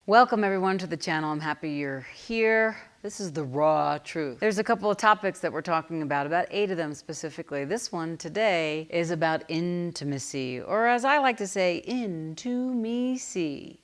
Welcome everyone to the channel. I'm happy you're here. This is the raw truth. There's a couple of topics that we're talking about 8 of them specifically. This one today is about intimacy, or as I like to say, intimacy.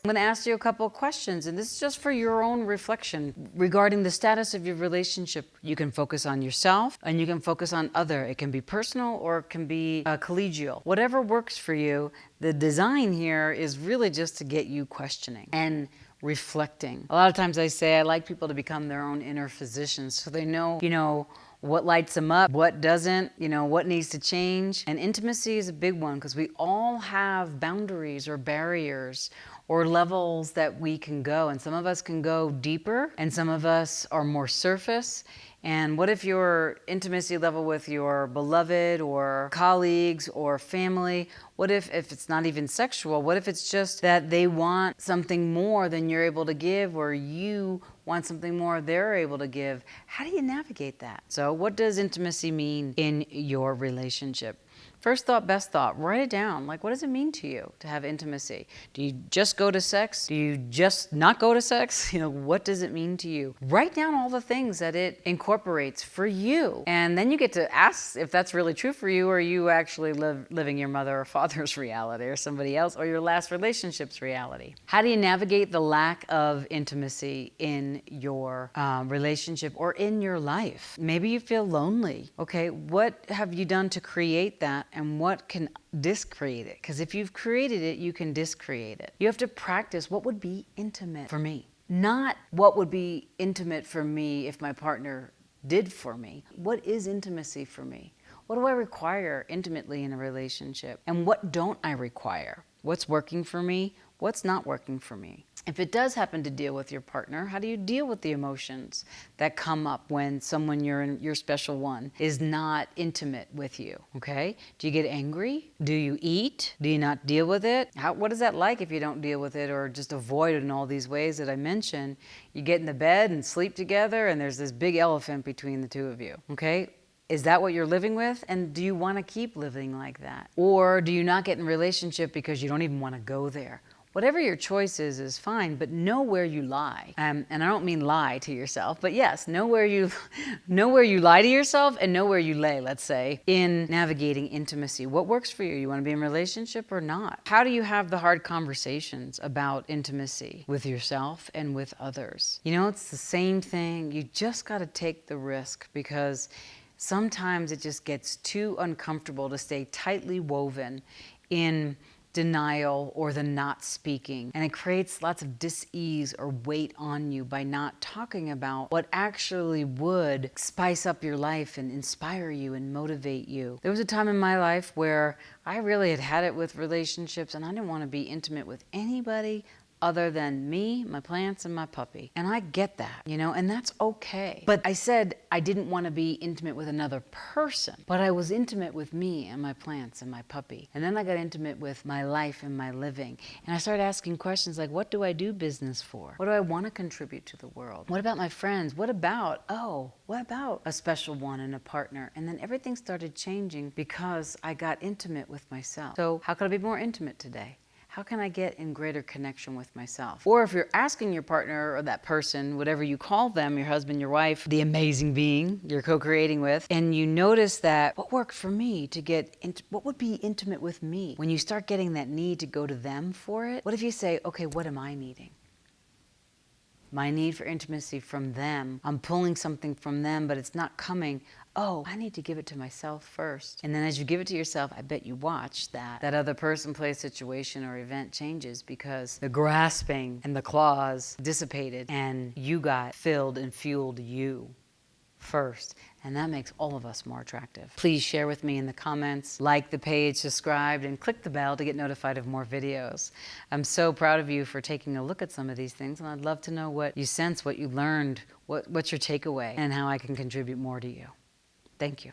I'm going to ask you a couple of questions, and this is just for your own reflection regarding the status of your relationship. You can focus on yourself and you can focus on other. It can be personal or it can be collegial. Whatever works for you. The design here is really just to get you questioning and reflecting. A lot of times I say I like people to become their own inner physicians so they know, what lights them up, what doesn't, what needs to change. And intimacy is a big one because we all have boundaries or barriers or levels that we can go. And some of us can go deeper and some of us are more surface. And what if your intimacy level with your beloved or colleagues or family, what if it's not even sexual, what if it's just that they want something more than you're able to give, or you want something more they're able to give? How do you navigate that? So what does intimacy mean in your relationship? First thought, best thought, write it down. Like, what does it mean to you to have intimacy? Do you just go to sex? Do you just not go to sex? What does it mean to you? Write down all the things that it incorporates for you. And then you get to ask if that's really true for you, or are you actually living your mother or father's reality, or somebody else, or your last relationship's reality. How do you navigate the lack of intimacy in your relationship or in your life? Maybe you feel lonely. Okay, what have you done to create that? And what can discreate it? Because if you've created it, you can discreate it. You have to practice what would be intimate for me. Not what would be intimate for me if my partner did for me. What is intimacy for me? What do I require intimately in a relationship? And what don't I require? What's working for me? What's not working for me? If it does happen to deal with your partner, how do you deal with the emotions that come up when someone your special one is not intimate with you? Okay? Do you get angry? Do you eat? Do you not deal with it? What is that like if you don't deal with it or just avoid it in all these ways that I mentioned? You get in the bed and sleep together and there's this big elephant between the two of you. Okay? Is that what you're living with? And do you want to keep living like that? Or do you not get in a relationship because you don't even want to go there? Whatever your choice is fine, but know where you lie. And I don't mean lie to yourself, but yes, know where you lie to yourself and know where you lay, let's say, in navigating intimacy. What works for you? You want to be in a relationship or not? How do you have the hard conversations about intimacy with yourself and with others? It's the same thing. You just got to take the risk, because sometimes it just gets too uncomfortable to stay tightly woven in denial or the not speaking, and it creates lots of dis-ease or weight on you by not talking about what actually would spice up your life and inspire you and motivate you. There was a time in my life where I really had it with relationships and I didn't want to be intimate with anybody other than me, my plants, and my puppy. And I get that, and that's okay. But I said I didn't want to be intimate with another person, but I was intimate with me and my plants and my puppy. And then I got intimate with my life and my living. And I started asking questions like, what do I do business for? What do I want to contribute to the world? What about my friends? What about a special one and a partner? And then everything started changing because I got intimate with myself. So how can I be more intimate today? How can I get in greater connection with myself? Or if you're asking your partner or that person, whatever you call them, your husband, your wife, the amazing being you're co-creating with, and you notice that, what worked for me to get what would be intimate with me? When you start getting that need to go to them for it, what if you say, okay, what am I needing? My need for intimacy from them. I'm pulling something from them, but it's not coming. Oh, I need to give it to myself first. And then as you give it to yourself, I bet you watch that other person, place, situation, or event changes, because the grasping and the claws dissipated and you got filled and fueled you first. And that makes all of us more attractive. Please share with me in the comments, like the page, subscribe, and click the bell to get notified of more videos. I'm so proud of you for taking a look at some of these things, and I'd love to know what you sense, what you learned, what's your takeaway, and how I can contribute more to you. Thank you.